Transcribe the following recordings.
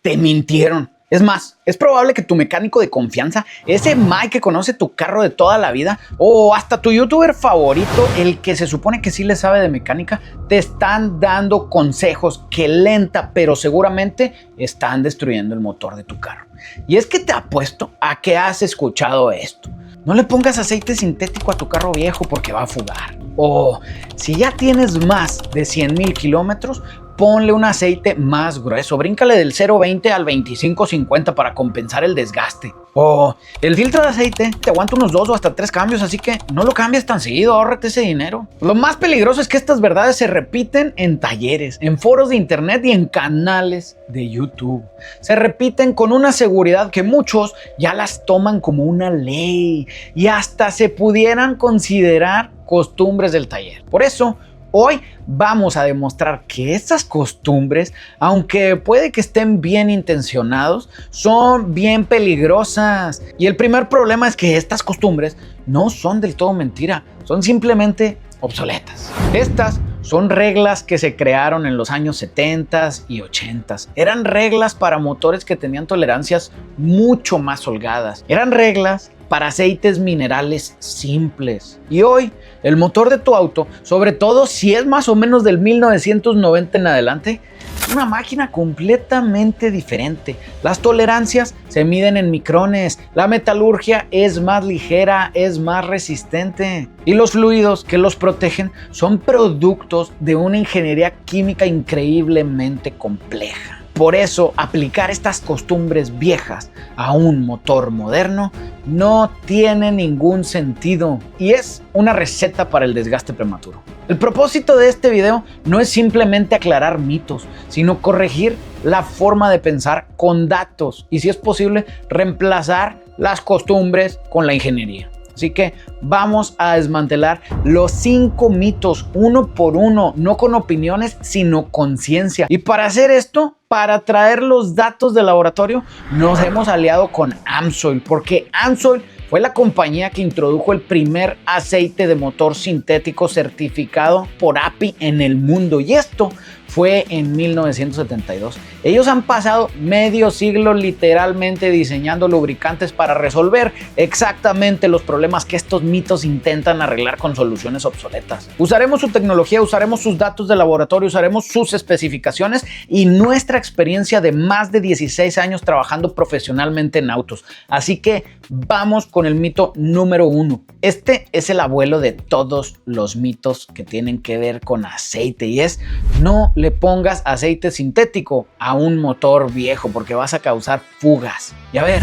te mintieron. Es más, es probable que tu mecánico de confianza, ese Mike que conoce tu carro de toda la vida, o hasta tu youtuber favorito, el que se supone que sí le sabe de mecánica, te están dando consejos que lenta pero seguramente están destruyendo el motor de tu carro. Y es que te apuesto a que has escuchado esto. No le pongas aceite sintético a tu carro viejo porque va a fugar. O si ya tienes más de 100,000 kilómetros, ponle un aceite más grueso. Bríncale del 0.20 al 25.50 para compensar el desgaste. O el filtro de aceite te aguanta unos 2 o hasta 3 cambios, así que no lo cambies tan seguido, ahórrate ese dinero. Lo más peligroso es que estas verdades se repiten en talleres, en foros de internet y en canales de YouTube. Se repiten con una seguridad que muchos ya las toman como una ley y hasta se pudieran considerar costumbres del taller. Por eso, hoy vamos a demostrar que estas costumbres, aunque puede que estén bien intencionados, son bien peligrosas. Y el primer problema es que estas costumbres no son del todo mentira, son simplemente obsoletas. Estas son reglas que se crearon en los años 70 y 80. Eran reglas para motores que tenían tolerancias mucho más holgadas. Eran reglas para aceites minerales simples. Y hoy, el motor de tu auto, sobre todo si es más o menos del 1990 en adelante, es una máquina completamente diferente. Las tolerancias se miden en micrones, la metalurgia es más ligera, es más resistente. Y los fluidos que los protegen son productos de una ingeniería química increíblemente compleja. Por eso, aplicar estas costumbres viejas a un motor moderno no tiene ningún sentido y es una receta para el desgaste prematuro. El propósito de este video no es simplemente aclarar mitos, sino corregir la forma de pensar con datos y, si es posible, reemplazar las costumbres con la ingeniería. Así que vamos a desmantelar los 5 mitos uno por uno, no con opiniones, sino con ciencia. Y para hacer esto, para traer los datos del laboratorio, nos hemos aliado con AMSOIL, porque AMSOIL fue la compañía que introdujo el primer aceite de motor sintético certificado por API en el mundo. Y esto fue en 1972. Ellos han pasado medio siglo literalmente diseñando lubricantes para resolver exactamente los problemas que estos mitos intentan arreglar con soluciones obsoletas. Usaremos su tecnología, usaremos sus datos de laboratorio, usaremos sus especificaciones y nuestra experiencia de más de 16 años trabajando profesionalmente en autos. Así que vamos con el mito número 1. Este es el abuelo de todos los mitos que tienen que ver con aceite y es: no le pongas aceite sintético a un motor viejo porque vas a causar fugas. Y a ver,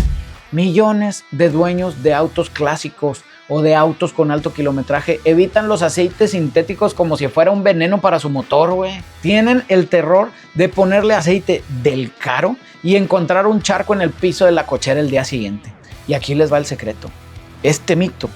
millones de dueños de autos clásicos o de autos con alto kilometraje evitan los aceites sintéticos como si fuera un veneno para su motor, güey. Tienen el terror de ponerle aceite del caro y encontrar un charco en el piso de la cochera el día siguiente. Y aquí les va el secreto. Este mito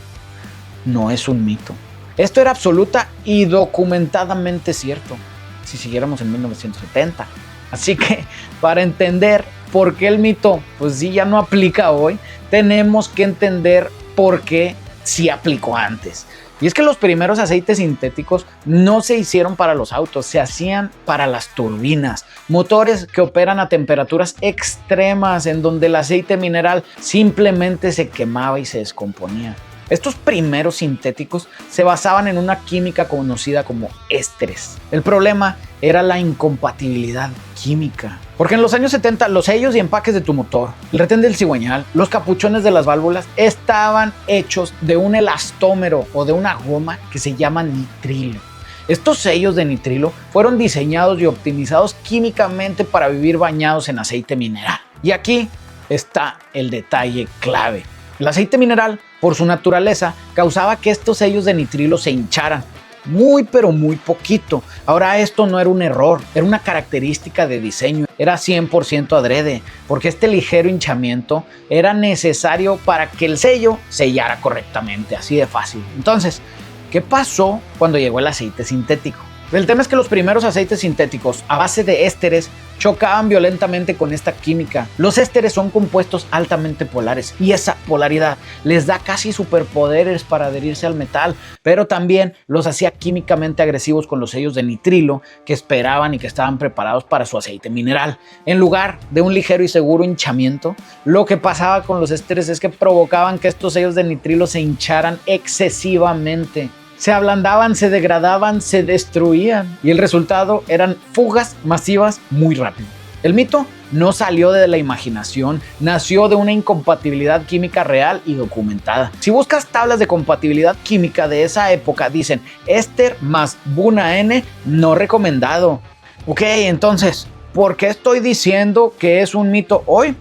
no es un mito. Esto era absoluta y documentadamente cierto si siguiéramos en 1970. Así que para entender por qué el mito pues sí ya no aplica hoy, tenemos que entender por qué sí aplicó antes. Y es que los primeros aceites sintéticos no se hicieron para los autos, se hacían para las turbinas, motores que operan a temperaturas extremas en donde el aceite mineral simplemente se quemaba y se descomponía. Estos primeros sintéticos se basaban en una química conocida como ésteres. El problema era la incompatibilidad química. Porque en los años 70 los sellos y empaques de tu motor, el retén del cigüeñal, los capuchones de las válvulas estaban hechos de un elastómero o de una goma que se llama nitrilo. Estos sellos de nitrilo fueron diseñados y optimizados químicamente para vivir bañados en aceite mineral. Y aquí está el detalle clave. El aceite mineral, por su naturaleza, causaba que estos sellos de nitrilo se hincharan. Muy pero muy poquito. Ahora esto no era un error, era una característica de diseño, era 100% adrede, porque este ligero hinchamiento era necesario para que el sello sellara correctamente, así de fácil. Entonces, ¿qué pasó cuando llegó el aceite sintético? El tema es que los primeros aceites sintéticos a base de ésteres chocaban violentamente con esta química. Los ésteres son compuestos altamente polares y esa polaridad les da casi superpoderes para adherirse al metal, pero también los hacía químicamente agresivos con los sellos de nitrilo que esperaban y que estaban preparados para su aceite mineral. En lugar de un ligero y seguro hinchamiento, lo que pasaba con los ésteres es que provocaban que estos sellos de nitrilo se hincharan excesivamente. Se ablandaban, se degradaban, se destruían y el resultado eran fugas masivas muy rápido. El mito no salió de la imaginación, nació de una incompatibilidad química real y documentada. Si buscas tablas de compatibilidad química de esa época, dicen éster más Buna N no recomendado. Ok, entonces, ¿por qué estoy diciendo que es un mito hoy?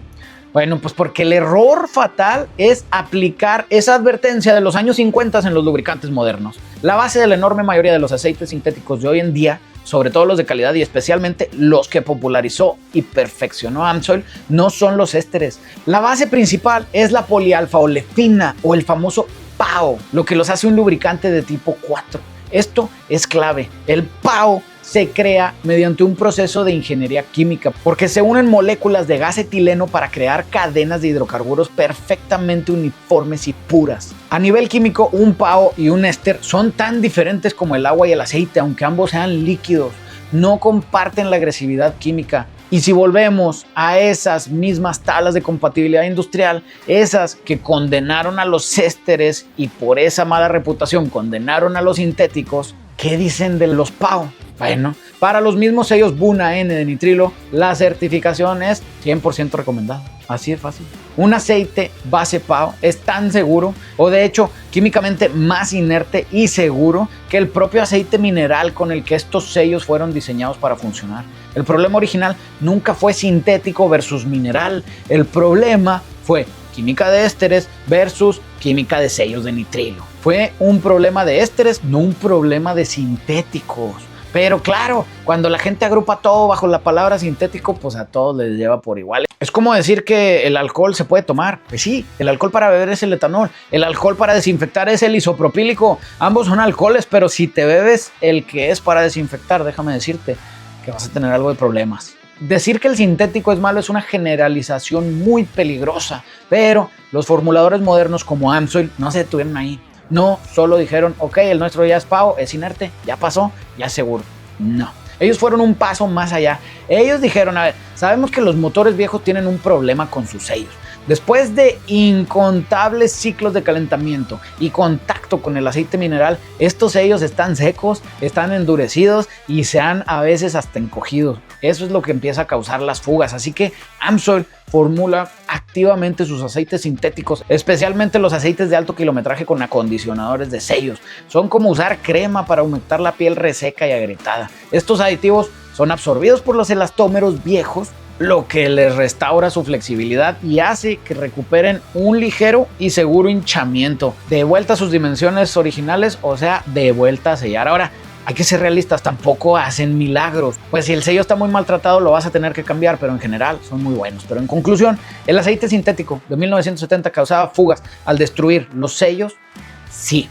Bueno, pues porque el error fatal es aplicar esa advertencia de los años 50 en los lubricantes modernos. La base de la enorme mayoría de los aceites sintéticos de hoy en día, sobre todo los de calidad y especialmente los que popularizó y perfeccionó AMSOIL, no son los ésteres. La base principal es la polialfa-olefina o el famoso PAO, lo que los hace un lubricante de tipo 4. Esto es clave. El PAO se crea mediante un proceso de ingeniería química porque se unen moléculas de gas etileno para crear cadenas de hidrocarburos perfectamente uniformes y puras. A nivel químico, un PAO y un éster son tan diferentes como el agua y el aceite, aunque ambos sean líquidos. No comparten la agresividad química. Y si volvemos a esas mismas tablas de compatibilidad industrial, esas que condenaron a los ésteres y por esa mala reputación condenaron a los sintéticos, ¿qué dicen de los PAO? Bueno, para los mismos sellos Buna N de nitrilo, la certificación es 100% recomendada. Así de fácil. Un aceite base PAO es tan seguro, o de hecho químicamente más inerte y seguro, que el propio aceite mineral con el que estos sellos fueron diseñados para funcionar. El problema original nunca fue sintético versus mineral. El problema fue química de ésteres versus química de sellos de nitrilo. Fue un problema de ésteres, no un problema de sintéticos. Pero claro, cuando la gente agrupa todo bajo la palabra sintético, pues a todos les lleva por igual. Es como decir que el alcohol se puede tomar. Pues sí, el alcohol para beber es el etanol. El alcohol para desinfectar es el isopropílico. Ambos son alcoholes, pero si te bebes el que es para desinfectar, déjame decirte que vas a tener algo de problemas. Decir que el sintético es malo es una generalización muy peligrosa, pero los formuladores modernos como AMSOIL no se detuvieron ahí. No solo dijeron, ok, el nuestro ya es PAO, es inerte, ya pasó, ya es seguro. No, ellos fueron un paso más allá. Ellos dijeron, a ver, sabemos que los motores viejos tienen un problema con sus sellos. Después de incontables ciclos de calentamiento y contacto con el aceite mineral, estos sellos están secos, están endurecidos y se han a veces hasta encogido. Eso es lo que empieza a causar las fugas. Así que AMSOIL formula activamente sus aceites sintéticos, especialmente los aceites de alto kilometraje con acondicionadores de sellos. Son como usar crema para aumentar la piel reseca y agrietada. Estos aditivos son absorbidos por los elastómeros viejos, lo que les restaura su flexibilidad y hace que recuperen un ligero y seguro hinchamiento. De vuelta a sus dimensiones originales, o sea, de vuelta a sellar. Ahora, hay que ser realistas, tampoco hacen milagros. Pues si el sello está muy maltratado, lo vas a tener que cambiar, pero en general son muy buenos. Pero en conclusión, el aceite sintético de 1970 causaba fugas al destruir los sellos, sí.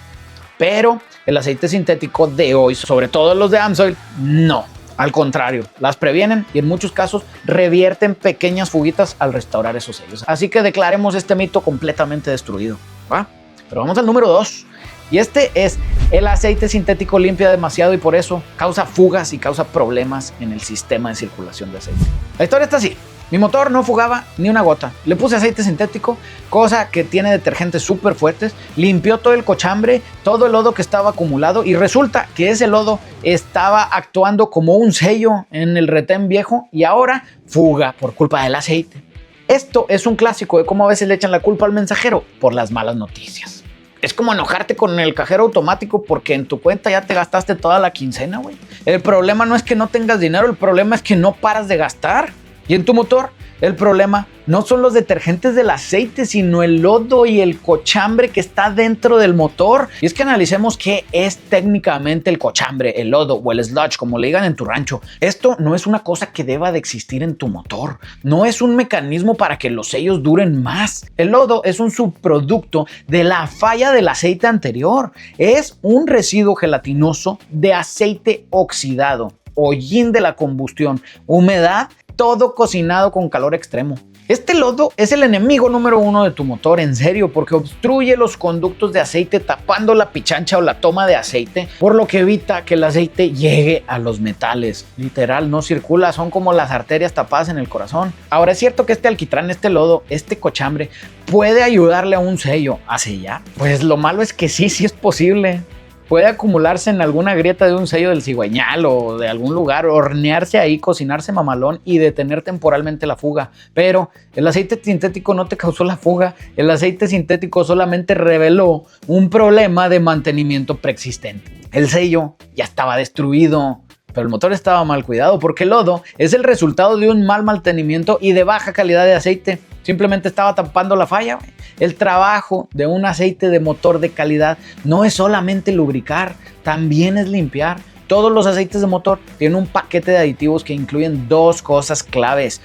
Pero el aceite sintético de hoy, sobre todo los de AMSOIL, no. Al contrario, las previenen y en muchos casos revierten pequeñas fuguitas al restaurar esos sellos. Así que declaremos este mito completamente destruido, ¿va? Pero vamos al número 2. Y este es: el aceite sintético limpia demasiado y por eso causa fugas y causa problemas en el sistema de circulación de aceite. La historia está así. Mi motor no fugaba ni una gota. Le puse aceite sintético, cosa que tiene detergentes súper fuertes, limpió todo el cochambre, todo el lodo que estaba acumulado y resulta que ese lodo estaba actuando como un sello en el retén viejo y ahora fuga por culpa del aceite. Esto es un clásico de cómo a veces le echan la culpa al mensajero por las malas noticias. Es como enojarte con el cajero automático porque en tu cuenta ya te gastaste toda la quincena, güey. El problema no es que no tengas dinero, el problema es que no paras de gastar. Y en tu motor, el problema no son los detergentes del aceite, sino el lodo y el cochambre que está dentro del motor. Y es que analicemos qué es técnicamente el cochambre, el lodo o el sludge, como le digan en tu rancho. Esto no es una cosa que deba de existir en tu motor. No es un mecanismo para que los sellos duren más. El lodo es un subproducto de la falla del aceite anterior. Es un residuo gelatinoso de aceite oxidado, hollín de la combustión, humedad todo cocinado con calor extremo. Este lodo es el enemigo número uno de tu motor, en serio, porque obstruye los conductos de aceite tapando la pichancha o la toma de aceite, por lo que evita que el aceite llegue a los metales. Literal, no circula, son como las arterias tapadas en el corazón. Ahora, es cierto que este alquitrán, este lodo, este cochambre, puede ayudarle a un sello a sellar. Pues lo malo es que sí es posible. Puede acumularse en alguna grieta de un sello del cigüeñal o de algún lugar, hornearse ahí, cocinarse mamalón y detener temporalmente la fuga. Pero el aceite sintético no te causó la fuga. El aceite sintético solamente reveló un problema de mantenimiento preexistente. El sello ya estaba destruido, pero el motor estaba mal cuidado porque el lodo es el resultado de un mal mantenimiento y de baja calidad de aceite. Simplemente estaba tapando la falla. El trabajo de un aceite de motor de calidad no es solamente lubricar, también es limpiar. Todos los aceites de motor tienen un paquete de aditivos que incluyen dos cosas claves: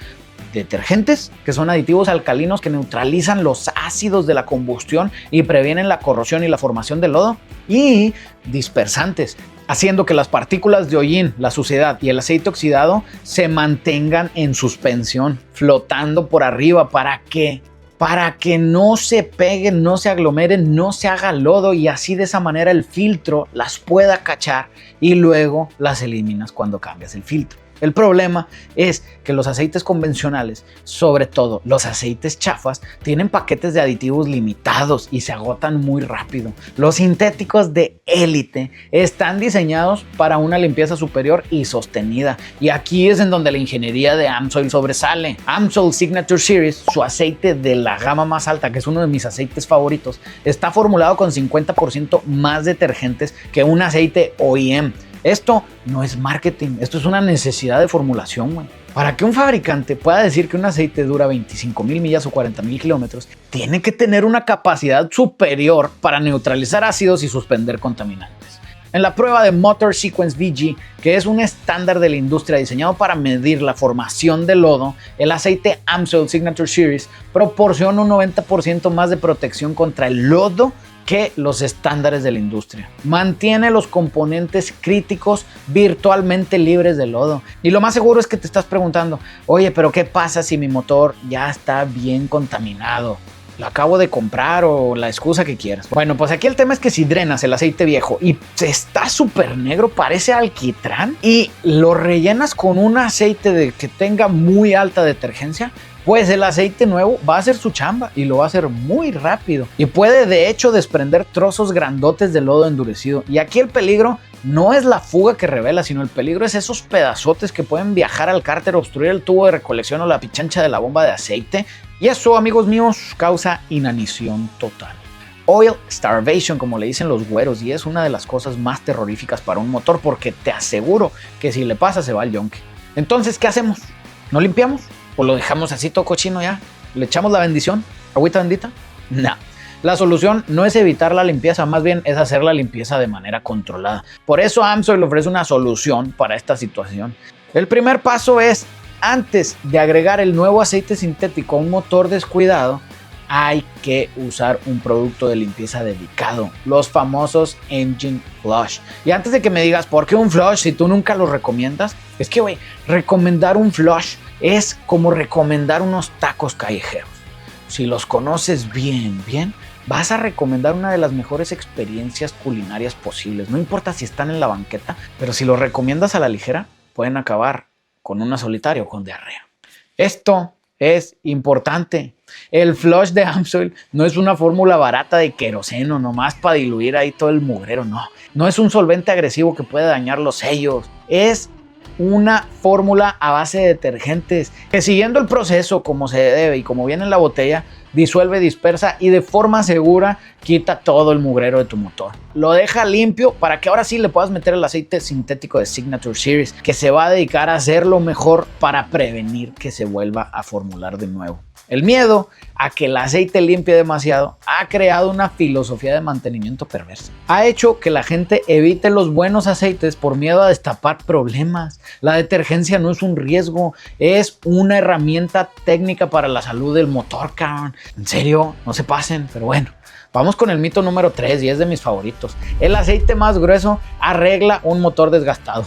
detergentes, que son aditivos alcalinos que neutralizan los ácidos de la combustión y previenen la corrosión y la formación de lodo, y dispersantes, haciendo que las partículas de hollín, la suciedad y el aceite oxidado se mantengan en suspensión, flotando por arriba. ¿Para qué? Para que no se peguen, no se aglomeren, no se haga lodo, y así de esa manera el filtro las pueda cachar y luego las eliminas cuando cambias el filtro. El problema es que los aceites convencionales, sobre todo los aceites chafas, tienen paquetes de aditivos limitados y se agotan muy rápido. Los sintéticos de élite están diseñados para una limpieza superior y sostenida, y aquí es en donde la ingeniería de AMSOIL sobresale. AMSOIL Signature Series, su aceite de la gama más alta, que es uno de mis aceites favoritos, está formulado con 50% más detergentes que un aceite OEM. Esto no es marketing, esto es una necesidad de formulación, güey. Para que un fabricante pueda decir que un aceite dura 25,000 millas o 40,000 kilómetros, tiene que tener una capacidad superior para neutralizar ácidos y suspender contaminantes. En la prueba de Motor Sequence VG, que es un estándar de la industria diseñado para medir la formación de lodo, el aceite AMSOIL Signature Series proporciona un 90% más de protección contra el lodo que los estándares de la industria. Mantiene los componentes críticos virtualmente libres de lodo. Y lo más seguro es que te estás preguntando: oye, pero ¿qué pasa si mi motor ya está bien contaminado? Lo acabo de comprar, o la excusa que quieras. Bueno, pues aquí el tema es que si drenas el aceite viejo y está súper negro, parece alquitrán, y lo rellenas con un aceite que tenga muy alta detergencia, pues el aceite nuevo va a hacer su chamba y lo va a hacer muy rápido, y puede de hecho desprender trozos grandotes de lodo endurecido. Y aquí el peligro no es la fuga que revela, sino el peligro es esos pedazotes que pueden viajar al cárter, obstruir el tubo de recolección o la pichancha de la bomba de aceite, y eso, amigos míos, causa inanición total. Oil starvation, como le dicen los güeros, y es una de las cosas más terroríficas para un motor, porque te aseguro que si le pasa se va al yonque. Entonces, ¿qué hacemos? ¿No limpiamos? ¿O lo dejamos así todo cochino ya? ¿Le echamos la bendición? ¿Agüita bendita? No. La solución no es evitar la limpieza, más bien es hacer la limpieza de manera controlada. Por eso AMSOIL ofrece una solución para esta situación. El primer paso es: antes de agregar el nuevo aceite sintético a un motor descuidado, hay que usar un producto de limpieza dedicado, los famosos Engine Flush. Y antes de que me digas ¿por qué un flush si tú nunca lo recomiendas? Es que, güey, recomendar un flush es como recomendar unos tacos callejeros. Si los conoces bien, vas a recomendar una de las mejores experiencias culinarias posibles. No importa si están en la banqueta, pero si los recomiendas a la ligera, pueden acabar con una solitaria o con diarrea. Esto es importante. El flush de AMSOIL no es una fórmula barata de queroseno nomás para diluir ahí todo el mugrero, no. No es un solvente agresivo que puede dañar los sellos. Es una fórmula a base de detergentes que, siguiendo el proceso como se debe y como viene en la botella, disuelve, dispersa y de forma segura quita todo el mugrero de tu motor. Lo deja limpio para que ahora sí le puedas meter el aceite sintético de Signature Series, que se va a dedicar a hacerlo mejor para prevenir que se vuelva a formular de nuevo. El miedo a que el aceite limpie demasiado ha creado una filosofía de mantenimiento perversa. Ha hecho que la gente evite los buenos aceites por miedo a destapar problemas. La detergencia no es un riesgo, es una herramienta técnica para la salud del motor, cabrón. En serio, no se pasen, pero bueno. Vamos con el mito número 3 y es de mis favoritos. El aceite más grueso arregla un motor desgastado.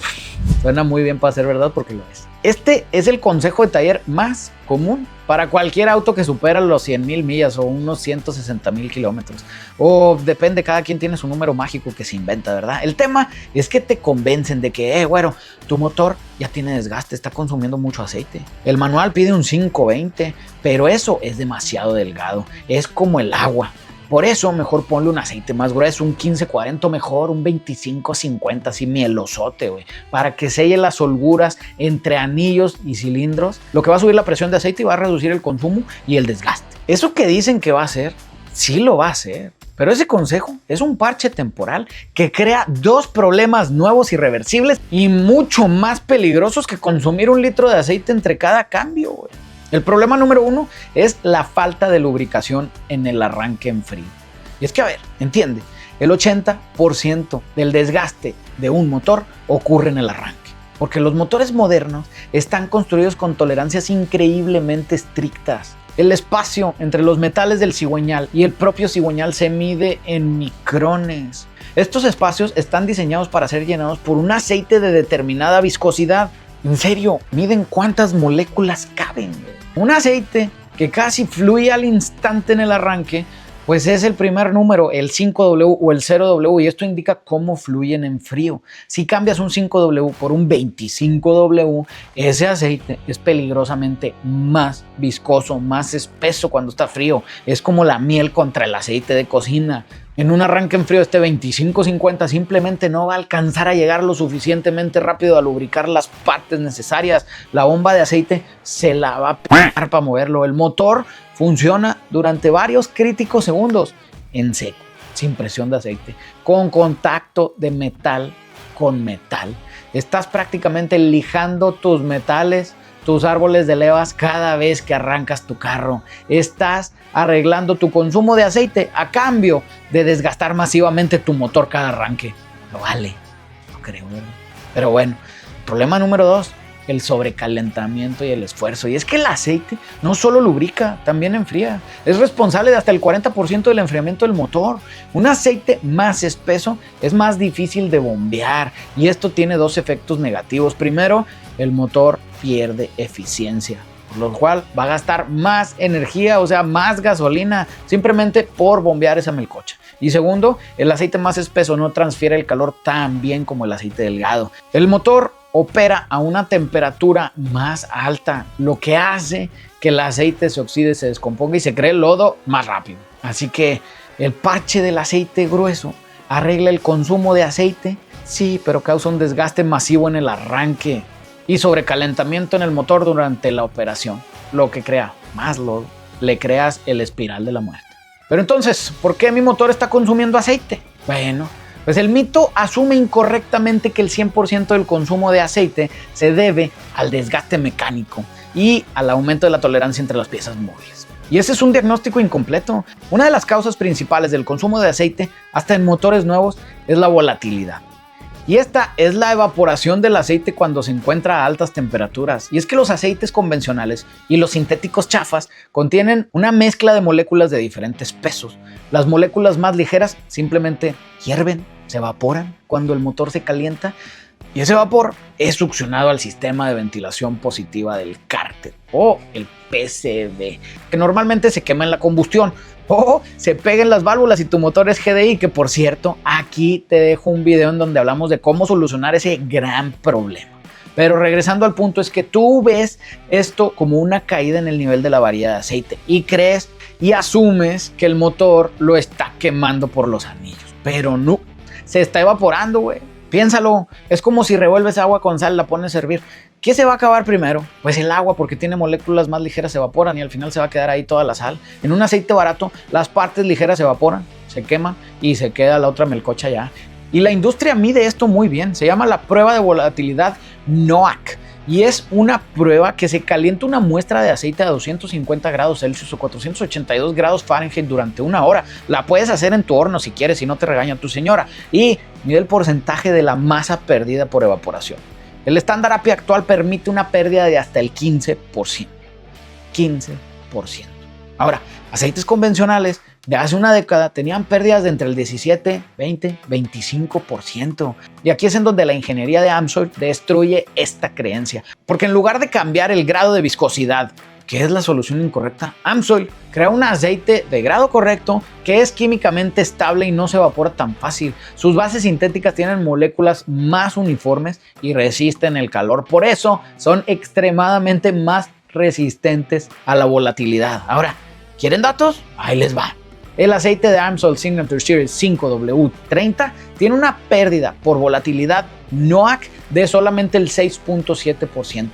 Suena muy bien para ser verdad porque lo es. Este es el consejo de taller más común para cualquier auto que supera los 100,000 millas o unos 160,000 kilómetros. O depende, cada quien tiene su número mágico que se inventa, ¿verdad? El tema es que te convencen de que, güero, tu motor ya tiene desgaste, está consumiendo mucho aceite. El manual pide un 520, pero eso es demasiado delgado. Es como el agua. Por eso mejor ponle un aceite más grueso, un 1540 mejor, un 2550, así mielosote, güey, para que selle las holguras entre anillos y cilindros, lo que va a subir la presión de aceite y va a reducir el consumo y el desgaste. Eso que dicen que va a hacer, sí lo va a hacer. Pero ese consejo es un parche temporal que crea dos problemas nuevos irreversibles y mucho más peligrosos que consumir 1 litro de aceite entre cada cambio, güey. El problema número 1 es la falta de lubricación en el arranque en frío. Y es que, a ver, entiende, el 80% del desgaste de un motor ocurre en el arranque. Porque los motores modernos están construidos con tolerancias increíblemente estrictas. El espacio entre los metales del cigüeñal y el propio cigüeñal se mide en micrones. Estos espacios están diseñados para ser llenados por un aceite de determinada viscosidad. En serio, miden cuántas moléculas caben. Un aceite que casi fluye al instante en el arranque, pues es el primer número, el 5W o el 0W, y esto indica cómo fluyen en frío. Si cambias un 5W por un 25W, ese aceite es peligrosamente más viscoso, más espeso cuando está frío. Es como la miel contra el aceite de cocina. En un arranque en frío, este 2550 simplemente no va a alcanzar a llegar lo suficientemente rápido a lubricar las partes necesarias. La bomba de aceite se la va a pegar para moverlo. El motor funciona durante varios críticos segundos en seco, sin presión de aceite, con contacto de metal con metal. Estás prácticamente lijando tus metales, tus árboles de levas cada vez que arrancas tu carro. Estás arreglando tu consumo de aceite a cambio de desgastar masivamente tu motor cada arranque. Lo vale, no creo, ¿verdad? Pero bueno, problema número 2, el sobrecalentamiento y el esfuerzo. Y es que el aceite no solo lubrica, también enfría. Es responsable de hasta el 40% del enfriamiento del motor. Un aceite más espeso es más difícil de bombear y esto tiene dos efectos negativos. Primero, el motor pierde eficiencia, por lo cual va a gastar más energía, o sea, más gasolina, simplemente por bombear esa melcocha. Y segundo, el aceite más espeso no transfiere el calor tan bien como el aceite delgado. El motor opera a una temperatura más alta, lo que hace que el aceite se oxide, se descomponga y se cree lodo más rápido. Así que el parche del aceite grueso arregla el consumo de aceite, sí, pero causa un desgaste masivo en el arranque y sobrecalentamiento en el motor durante la operación, lo que crea más lodo. Le creas el espiral de la muerte. Pero entonces, ¿por qué mi motor está consumiendo aceite? Bueno, pues el mito asume incorrectamente que el 100% del consumo de aceite se debe al desgaste mecánico y al aumento de la tolerancia entre las piezas móviles. Y ese es un diagnóstico incompleto. Una de las causas principales del consumo de aceite, hasta en motores nuevos, es la volatilidad. Y esta es la evaporación del aceite cuando se encuentra a altas temperaturas. Y es que los aceites convencionales y los sintéticos chafas contienen una mezcla de moléculas de diferentes pesos. Las moléculas más ligeras simplemente hierven, se evaporan cuando el motor se calienta y ese vapor es succionado al sistema de ventilación positiva del cárter o el PCV, que normalmente se quema en la combustión o se pega en las válvulas y tu motor es GDI, que por cierto, aquí te dejo un video en donde hablamos de cómo solucionar ese gran problema. Pero regresando al punto, es que tú ves esto como una caída en el nivel de la varilla de aceite y crees y asumes que el motor lo está quemando por los anillos, pero no, se está evaporando, güey. Piénsalo, es como si revuelves agua con sal, la pones a hervir. ¿Qué se va a acabar primero? Pues el agua, porque tiene moléculas más ligeras, se evaporan y al final se va a quedar ahí toda la sal. En un aceite barato, las partes ligeras se evaporan, se queman y se queda la otra melcocha ya. Y la industria mide esto muy bien, se llama la prueba de volatilidad NOAC. Y es una prueba que se calienta una muestra de aceite a 250 grados Celsius o 482 grados Fahrenheit durante 1 hora. La puedes hacer en tu horno si quieres, si no te regaña tu señora. Y mide el porcentaje de la masa perdida por evaporación. El estándar API actual permite una pérdida de hasta el 15%. 15%. Ahora, aceites convencionales de hace una década tenían pérdidas de entre el 17, 20, 25%. Y aquí es en donde la ingeniería de AMSOIL destruye esta creencia. Porque en lugar de cambiar el grado de viscosidad, que es la solución incorrecta, AMSOIL crea un aceite de grado correcto que es químicamente estable y no se evapora tan fácil. Sus bases sintéticas tienen moléculas más uniformes y resisten el calor. Por eso son extremadamente más resistentes a la volatilidad. Ahora, ¿quieren datos? Ahí les va. El aceite de AMSOIL Signature Series 5W30 tiene una pérdida por volatilidad NOAC de solamente el 6.7%.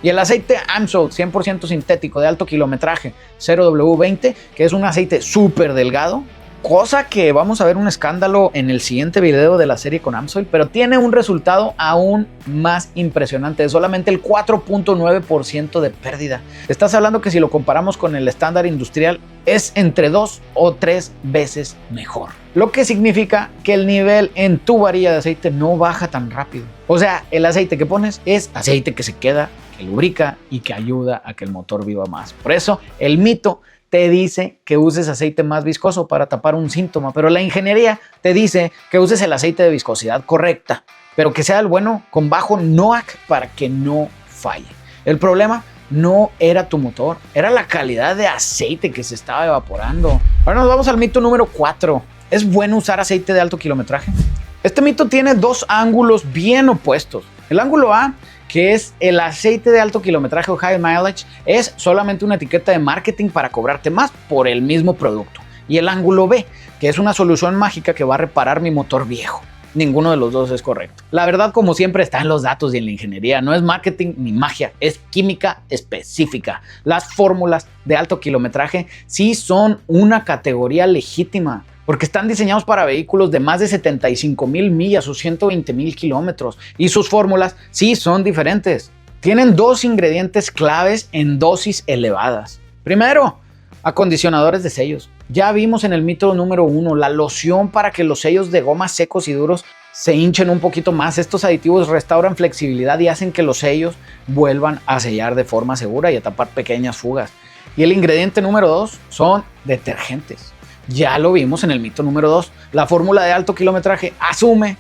Y el aceite AMSOIL 100% sintético de alto kilometraje 0W20, que es un aceite súper delgado, cosa que vamos a ver un escándalo en el siguiente video de la serie con AMSOIL, pero tiene un resultado aún más impresionante, de solamente el 4.9% de pérdida. Estás hablando que si lo comparamos con el estándar industrial es entre 2 o 3 veces mejor, lo que significa que el nivel en tu varilla de aceite no baja tan rápido. O sea, el aceite que pones es aceite que se queda, que lubrica y que ayuda a que el motor viva más. Por eso el mito te dice que uses aceite más viscoso para tapar un síntoma, pero la ingeniería te dice que uses el aceite de viscosidad correcta, pero que sea el bueno con bajo NOAC para que no falle. El problema no era tu motor, era la calidad de aceite que se estaba evaporando. Ahora nos vamos al mito número 4. ¿Es bueno usar aceite de alto kilometraje? Este mito tiene dos ángulos bien opuestos. El ángulo A, que es el aceite de alto kilometraje o high mileage, es solamente una etiqueta de marketing para cobrarte más por el mismo producto. Y el ángulo B, que es una solución mágica que va a reparar mi motor viejo. Ninguno de los dos es correcto. La verdad, como siempre, está en los datos y en la ingeniería. No es marketing ni magia, es química específica. Las fórmulas de alto kilometraje sí son una categoría legítima, porque están diseñados para vehículos de más de 75,000 millas o 120,000 kilómetros, y sus fórmulas sí son diferentes. Tienen dos ingredientes claves en dosis elevadas. Primero, acondicionadores de sellos. Ya vimos en el mito número 1 la loción para que los sellos de goma secos y duros se hinchen un poquito más. Estos aditivos restauran flexibilidad y hacen que los sellos vuelvan a sellar de forma segura y a tapar pequeñas fugas. Y el ingrediente número 2 son detergentes. Ya lo vimos en el mito número 2. La fórmula de alto kilometraje asume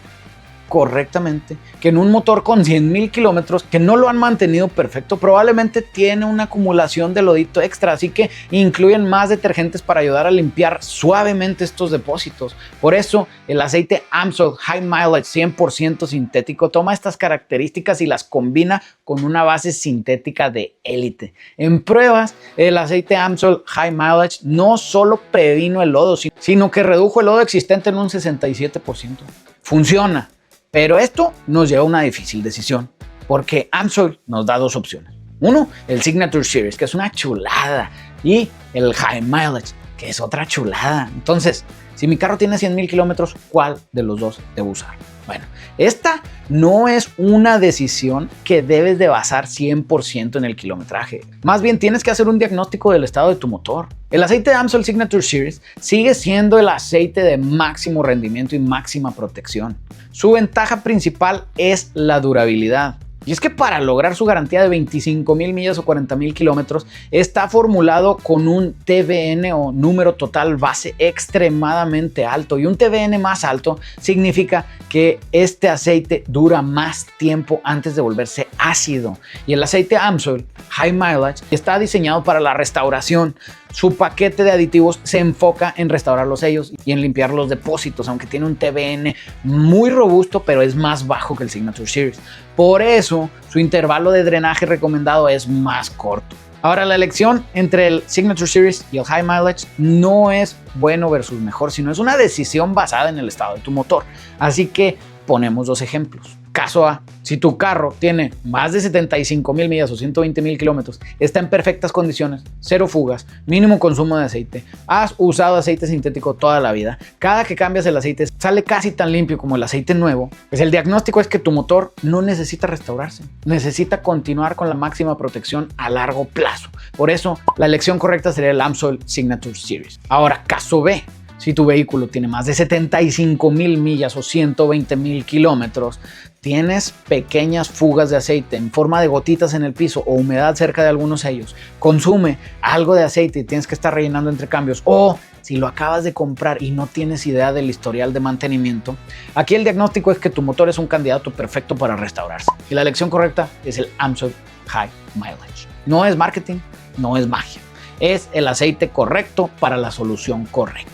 correctamente que en un motor con 100,000 kilómetros que no lo han mantenido perfecto, probablemente tiene una acumulación de lodito extra, así que incluyen más detergentes para ayudar a limpiar suavemente estos depósitos. Por eso el aceite AMSOIL High Mileage 100% sintético toma estas características y las combina con una base sintética de élite. En pruebas, el aceite AMSOIL High Mileage no solo previno el lodo, sino que redujo el lodo existente en un 67%. Funciona. Pero esto nos lleva a una difícil decisión, porque AMSOIL nos da dos opciones. Uno, el Signature Series, que es una chulada, y el High Mileage, que es otra chulada. Entonces, si mi carro tiene 100,000 kilómetros, ¿cuál de los dos debo usar? Bueno, esta no es una decisión que debes de basar 100% en el kilometraje. Más bien tienes que hacer un diagnóstico del estado de tu motor. El aceite de AMSOIL Signature Series sigue siendo el aceite de máximo rendimiento y máxima protección. Su ventaja principal es la durabilidad. Y es que para lograr su garantía de 25,000 millas o 40,000 kilómetros, está formulado con un TBN o número total base extremadamente alto. Y un TBN más alto significa que este aceite dura más tiempo antes de volverse ácido. Y el aceite AMSOIL High Mileage está diseñado para la restauración. Su paquete de aditivos se enfoca en restaurar los sellos y en limpiar los depósitos, aunque tiene un TBN muy robusto, pero es más bajo que el Signature Series. Por eso, su intervalo de drenaje recomendado es más corto. Ahora, la elección entre el Signature Series y el High Mileage no es bueno versus mejor, sino es una decisión basada en el estado de tu motor. Así que ponemos dos ejemplos. Caso A, si tu carro tiene más de 75,000 millas o 120,000 kilómetros, está en perfectas condiciones, cero fugas, mínimo consumo de aceite, has usado aceite sintético toda la vida, cada que cambias el aceite sale casi tan limpio como el aceite nuevo, pues el diagnóstico es que tu motor no necesita restaurarse, necesita continuar con la máxima protección a largo plazo. Por eso, la elección correcta sería el AMSOIL Signature Series. Ahora, caso B. Si tu vehículo tiene más de 75,000 millas o 120,000 kilómetros, tienes pequeñas fugas de aceite en forma de gotitas en el piso o humedad cerca de algunos sellos, consume algo de aceite y tienes que estar rellenando entre cambios, o si lo acabas de comprar y no tienes idea del historial de mantenimiento, aquí el diagnóstico es que tu motor es un candidato perfecto para restaurarse. Y la elección correcta es el AMSOIL High Mileage. No es marketing, no es magia. Es el aceite correcto para la solución correcta.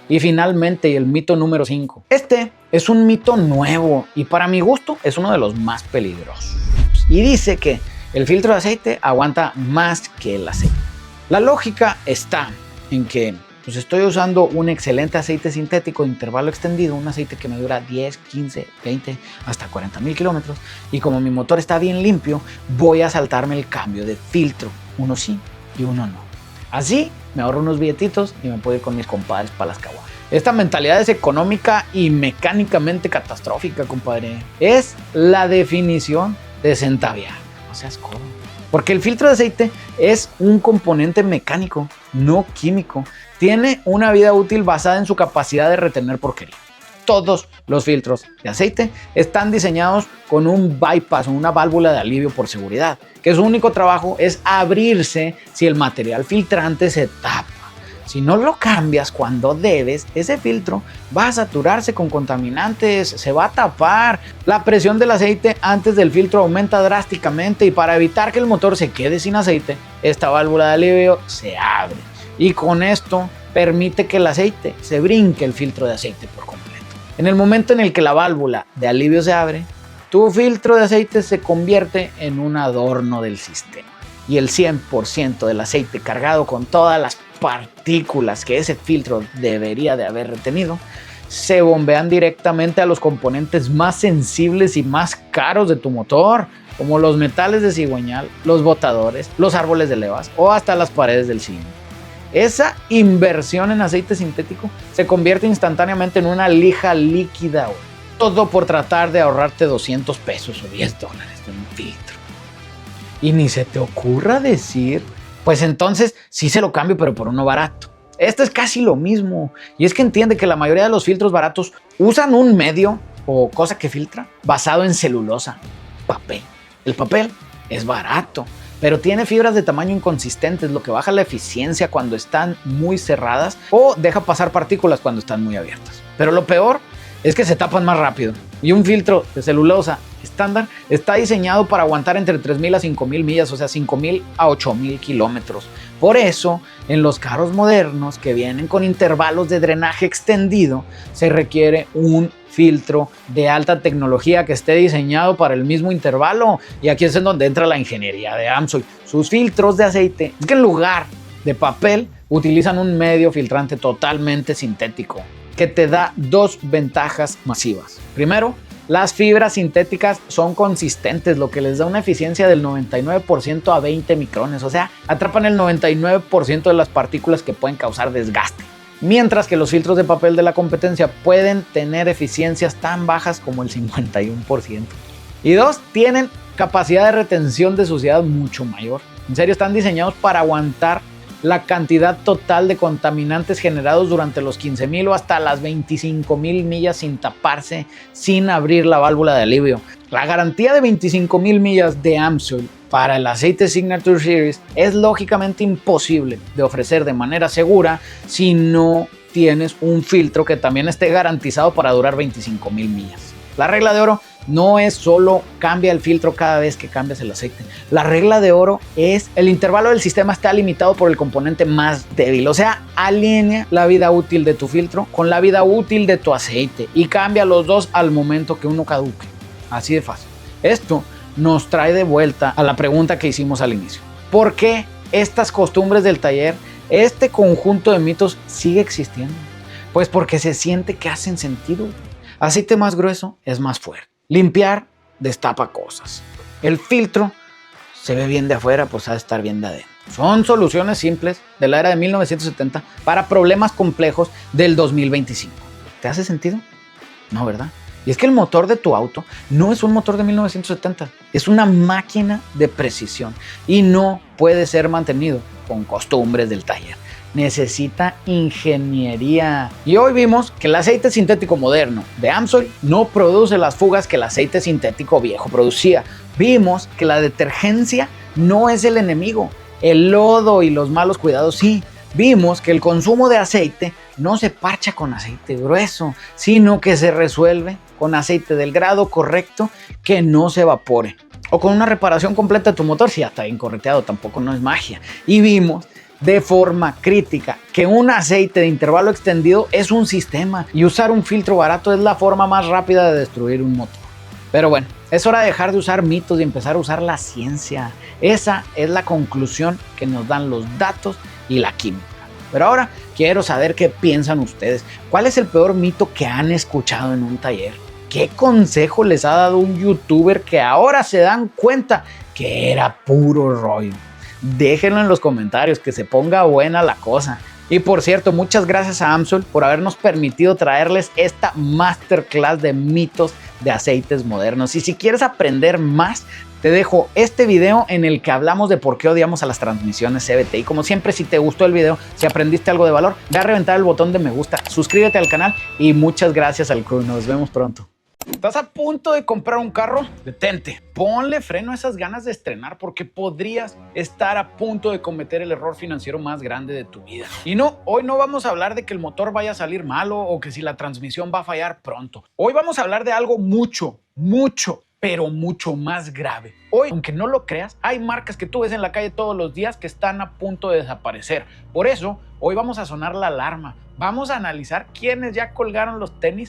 Y finalmente, el mito número 5. Este es un mito nuevo y para mi gusto es uno de los más peligrosos. Y dice que el filtro de aceite aguanta más que el aceite. La lógica está en que pues estoy usando un excelente aceite sintético de intervalo extendido, un aceite que me dura 10, 15, 20, hasta 40,000 kilómetros, y como mi motor está bien limpio, voy a saltarme el cambio de filtro, uno sí y uno no. Así me ahorro unos billetitos y me puedo ir con mis compadres para las caguamas. Esta mentalidad es económica y mecánicamente catastrófica, compadre. Es la definición de centaviar. No seas codo. Porque el filtro de aceite es un componente mecánico, no químico. Tiene una vida útil basada en su capacidad de retener porquería. Todos los filtros de aceite están diseñados con un bypass o una válvula de alivio por seguridad, que su único trabajo es abrirse si el material filtrante se tapa. Si no lo cambias cuando debes, ese filtro va a saturarse con contaminantes, se va a tapar. La presión del aceite antes del filtro aumenta drásticamente y para evitar que el motor se quede sin aceite, esta válvula de alivio se abre. Y con esto permite que el aceite se brinque el filtro de aceite por completo. En el momento en el que la válvula de alivio se abre, tu filtro de aceite se convierte en un adorno del sistema. Y el 100% del aceite cargado con todas las partículas que ese filtro debería de haber retenido, se bombean directamente a los componentes más sensibles y más caros de tu motor, como los metales de cigüeñal, los botadores, los árboles de levas o hasta las paredes del cilindro. Esa inversión en aceite sintético se convierte instantáneamente en una lija líquida. Todo por tratar de ahorrarte 200 pesos o $10 de un filtro. Y ni se te ocurra decir, pues entonces sí se lo cambio, pero por uno barato. Esto es casi lo mismo. Y es que entiende que la mayoría de los filtros baratos usan un medio o cosa que filtra basado en celulosa, papel. El papel es barato, pero tiene fibras de tamaño inconsistentes, lo que baja la eficiencia cuando están muy cerradas o deja pasar partículas cuando están muy abiertas. Pero lo peor es que se tapan más rápido. Y un filtro de celulosa estándar está diseñado para aguantar entre 3,000 a 5,000 millas, o sea, 5,000 a 8,000 kilómetros. Por eso, en los carros modernos que vienen con intervalos de drenaje extendido, se requiere un filtro de alta tecnología que esté diseñado para el mismo intervalo. Y aquí es en donde entra la ingeniería de AMSOIL. Sus filtros de aceite, es que en lugar de papel, utilizan un medio filtrante totalmente sintético, que te da dos ventajas masivas. Primero, las fibras sintéticas son consistentes, lo que les da una eficiencia del 99% a 20 micrones, o sea, atrapan el 99% de las partículas que pueden causar desgaste. Mientras que los filtros de papel de la competencia pueden tener eficiencias tan bajas como el 51%. Y dos, tienen capacidad de retención de suciedad mucho mayor. En serio, están diseñados para aguantar la cantidad total de contaminantes generados durante los 15,000 o hasta las 25,000 millas sin taparse, sin abrir la válvula de alivio. La garantía de 25,000 millas de AMSOIL para el aceite Signature Series es lógicamente imposible de ofrecer de manera segura si no tienes un filtro que también esté garantizado para durar 25,000 millas. La regla de oro no es solo cambia el filtro cada vez que cambias el aceite. La regla de oro es el intervalo del sistema está limitado por el componente más débil. O sea, alinea la vida útil de tu filtro con la vida útil de tu aceite y cambia los dos al momento que uno caduque. Así de fácil. Esto nos trae de vuelta a la pregunta que hicimos al inicio. ¿Por qué estas costumbres del taller, este conjunto de mitos sigue existiendo? Pues porque se siente que hacen sentido. Aceite más grueso es más fuerte. Limpiar destapa cosas. El filtro se ve bien de afuera, pues ha de estar bien de adentro. Son soluciones simples de la era de 1970 para problemas complejos del 2025. ¿Te hace sentido? No, ¿verdad? Y es que el motor de tu auto no es un motor de 1970, es una máquina de precisión y no puede ser mantenido con costumbres del taller. Necesita ingeniería. Y hoy vimos que el aceite sintético moderno de AMSOIL no produce las fugas que el aceite sintético viejo producía. Vimos que la detergencia no es el enemigo, el lodo y los malos cuidados sí. Vimos que el consumo de aceite no se parcha con aceite grueso, sino que se resuelve con aceite del grado correcto que no se evapore. O con una reparación completa de tu motor, si ya está bien correteado, tampoco no es magia. Y vimos de forma crítica que un aceite de intervalo extendido es un sistema y usar un filtro barato es la forma más rápida de destruir un motor. Pero bueno, es hora de dejar de usar mitos y empezar a usar la ciencia. Esa es la conclusión que nos dan los datos y la química. Pero ahora quiero saber qué piensan ustedes. ¿Cuál es el peor mito que han escuchado en un taller? ¿Qué consejo les ha dado un youtuber que ahora se dan cuenta que era puro rollo? Déjenlo en los comentarios, que se ponga buena la cosa. Y por cierto, muchas gracias a AMSOIL por habernos permitido traerles esta masterclass de mitos de aceites modernos. Y si quieres aprender más, te dejo este video en el que hablamos de por qué odiamos a las transmisiones CVT. Y como siempre, si te gustó el video, si aprendiste algo de valor, ve a reventar el botón de me gusta, suscríbete al canal y muchas gracias al crew. Nos vemos pronto. ¿Estás a punto de comprar un carro? Detente, ponle freno a esas ganas de estrenar porque podrías estar a punto de cometer el error financiero más grande de tu vida. Y no, hoy no vamos a hablar de que el motor vaya a salir malo o que si la transmisión va a fallar pronto. Hoy vamos a hablar de algo pero mucho más grave. Hoy, aunque no lo creas, hay marcas que tú ves en la calle todos los días que están a punto de desaparecer. Por eso, hoy vamos a sonar la alarma. Vamos a analizar quiénes ya colgaron los tenis